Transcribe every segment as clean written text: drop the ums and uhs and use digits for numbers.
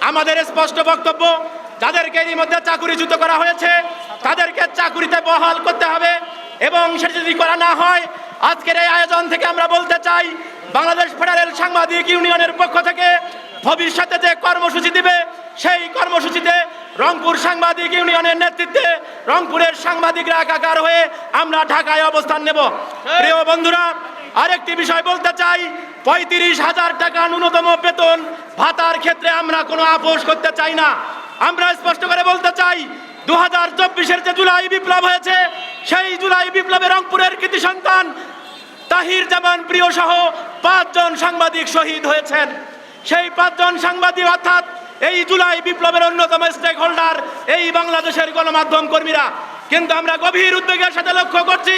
আমাদের স্পষ্ট বক্তব্য, যাদেরকে এর মধ্যে চাকুরিচ্যুত করা হয়েছে তাদেরকে চাকুরিতে বহাল করতে হবে, এবং সেটা যদি করা না হয় আজকের এই আয়োজন থেকে আমরা বলতে চাই, বাংলাদেশ ফেডারেল সাংবাদিক ইউনিয়নের পক্ষ থেকে ভবিষ্যতে যে কর্মসূচি দিবে সেই কর্মসূচিতে রংপুর সাংবাদিক ইউনিয়নের নেতৃত্বে রংপুরের সাংবাদিকরা একাকার হয়ে আমরা ঢাকায় অবস্থান নেব। প্রিয় বন্ধুরা, আরেকটি বিষয় বলতে চাই, ৩৫,০০০ টাকা ন্যূনতম বেতন ভাতার ক্ষেত্রে আমরা কোনো আপোষ করতে চাই না। আমরা স্পষ্ট করে বলতে চাই, 2024-এর যে জুলাই বিপ্লব হয়েছে সেই জুলাই বিপ্লবে রংপুরের কৃতি সন্তান তাহির জামান প্রিয় সহ 5 জন সাংবাদিক শহীদ হয়েছেন। সেই 5 জন সাংবাদিক অর্থাৎ এই জুলাই বিপ্লবের অন্যতম স্টেক হোল্ডার এই বাংলাদেশের গণমাধ্যম কর্মীরা। কিন্তু আমরা গভীর উদ্বেগের সাথে লক্ষ্য করছি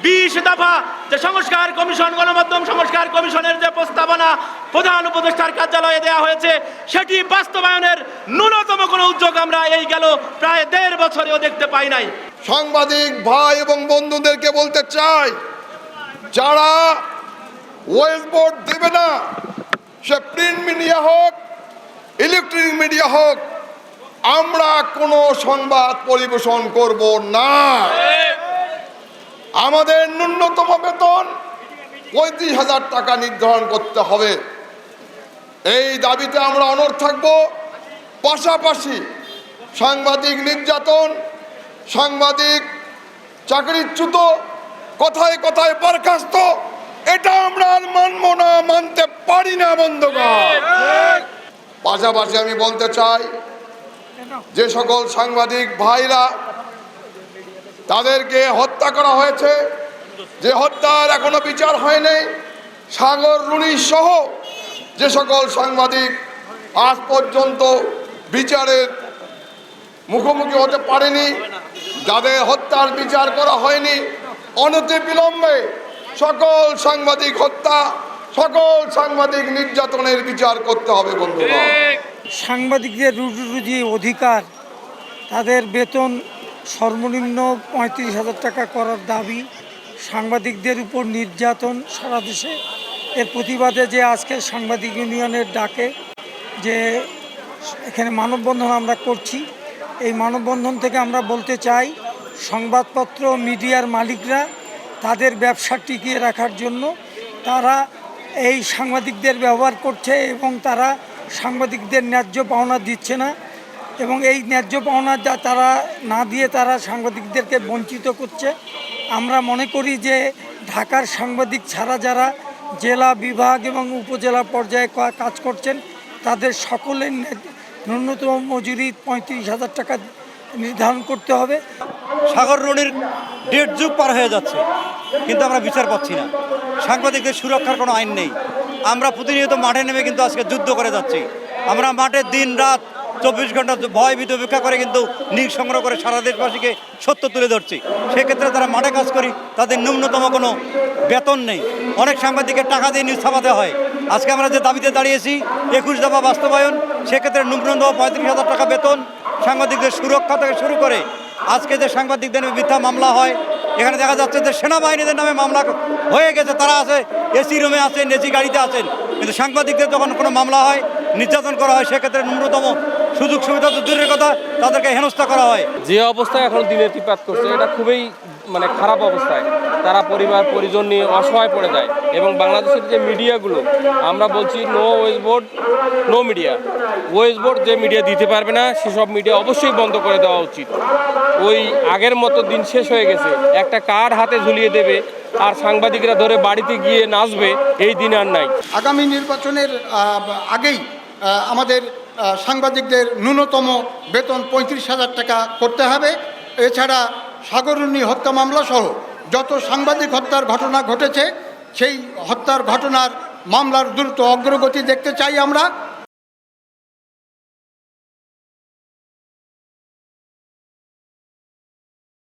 20 দফা যে সংস্কার কমিশন, গণমাধ্যম সংস্কার কমিশনের যে প্রস্তাবনা প্রধান উপদেষ্টার কার্যালয়ে দেওয়া হয়েছে সেটি বাস্তবায়নের ন্যূনতম কোনো উদ্যোগ আমরা এই গেল প্রায় 1.5 বছরেও দেখতে পাই নাই। সাংবাদিক ভাই এবং বন্ধুদেরকে বলতে চাই, যারা ওয়েজ বোর্ড দেবে না, সে প্রিন্ট মিডিয়া হোক ইলেকট্রনিক মিডিয়া হোক, আমরা কোনো সংবাদ পরিবেশন করব না। আমাদের ন্যূনতম বেতন 35,000 টাকা নির্ধারণ করতে হবে। এই দাবিতে আমরা অনড় থাকব। পাশাপাশি সাংবাদিক নির্যাতন, সাংবাদিক চাকরিচ্যুত, কথায় কথায় বরখাস্ত, এটা আমরা আর মানব না, মানতে পারি না বন্ধুগণ। পাশাপাশি আমি বলতে চাই, যে সকল সাংবাদিক ভাইরা তাদেরকে হত্যা করা হয়েছে, যে হত্যার এখনো বিচার হয়নি, সাগর রুনি সহ যে সকল সাংবাদিক আজ পর্যন্ত বিচারের মুখোমুখি হতে পারেনি, যাদের হত্যার বিচার করা হয়নি, অনতিবিলম্বে সকল সাংবাদিক হত্যা, সকল সাংবাদিক নির্যাতনের বিচার করতে হবে বন্ধুরা। সাংবাদিকদের রুজি অধিকার, তাদের বেতন সর্বনিম্ন 35,000 টাকা করার দাবি, সাংবাদিকদের উপর নির্যাতন সারা দেশে, এর প্রতিবাদে যে আজকে সাংবাদিক ইউনিয়নের ডাকে যে এখানে মানববন্ধন আমরা করছি, এই মানববন্ধন থেকে আমরা বলতে চাই, সংবাদপত্র মিডিয়ার মালিকরা তাদের ব্যবসা টিকিয়ে রাখার জন্য তারা এই সাংবাদিকদের ব্যবহার করছে এবং তারা সাংবাদিকদের ন্যায্য পাওনা দিচ্ছে না, এবং এই ন্যায্য পাওনা যা তারা না দিয়ে তারা সাংবাদিকদেরকে বঞ্চিত করছে। আমরা মনে করি যে ঢাকার সাংবাদিক ছাড়া যারা জেলা, বিভাগ এবং উপজেলা পর্যায়ে কাজ করছেন তাদের সকলের ন্যূনতম মজুরি 35,000 টাকা নির্ধারণ করতে হবে। সাগর রনির 1.5 যুগ পার হয়ে যাচ্ছে, কিন্তু আমরা বিচার পাচ্ছি না। সাংবাদিকদের সুরক্ষার কোনো আইন নেই। আমরা প্রতিনিয়ত মাঠে নেমে কিন্তু আজকে যুদ্ধ করে যাচ্ছি। আমরা মাঠে দিন রাত 24 ঘন্টা ভয় ভীত উপেক্ষা করে কিন্তু নিয়োগ সংগ্রহ করে সারা দেশবাসীকে সত্য তুলে ধরছি। সেক্ষেত্রে তারা মাঠে কাজ করি, তাদের ন্যূনতম কোনো বেতন নেই। অনেক সাংবাদিকের টাকা দিয়ে নিউজ ছাপাতে হয়। আজকে আমরা যে দাবিতে দাঁড়িয়েছি 21 দফা বাস্তবায়ন, সেক্ষেত্রে ন্যূনতম 35,000 টাকা বেতন, সাংবাদিকদের সুরক্ষা থেকে শুরু করে আজকে যে সাংবাদিকদের মিথ্যা মামলা হয়, এখানে দেখা যাচ্ছে যে সেনাবাহিনীদের নামে মামলা হয়ে গেছে, তারা আছে এসি রুমে আছেন, এসি গাড়িতে আছেন, কিন্তু সাংবাদিকদের যখন কোনো মামলা হয়, নির্যাতন করা হয়, সেক্ষেত্রে ন্যূনতম সুযোগ সুবিধা তো দূরের কথা, তাদেরকে হেনস্থা করা হয়। যে অবস্থায় এখন দিনেতিপাত করছে এটা খুবই খারাপ অবস্থায়। তারা পরিবার পরিজন নিয়ে অসহায় পড়ে যায়। এবং বাংলাদেশের যে মিডিয়াগুলো, আমরা বলছি no wage board, no media. Wage board যে মিডিয়া দিতে পারবে না সেসব মিডিয়া অবশ্যই বন্ধ করে দেওয়া উচিত। ওই আগের মতো দিন শেষ হয়ে গেছে, একটা কার্ড হাতে ঝুলিয়ে দেবে আর সাংবাদিকরা ধরে বাড়িতে গিয়ে নাচবে, এই দিন আর নাই। আগামী নির্বাচনের আগেই আমাদের সাংবাদিকদের ন্যূনতম বেতন 35,000 টাকা করতে হবে। এছাড়া সাগররুনি হত্যা মামলা সহ যত সাংবাদিক হত্যার ঘটনা ঘটেছে সেই হত্যার ঘটনার মামলার দ্রুত অগ্রগতি দেখতে চাই আমরা।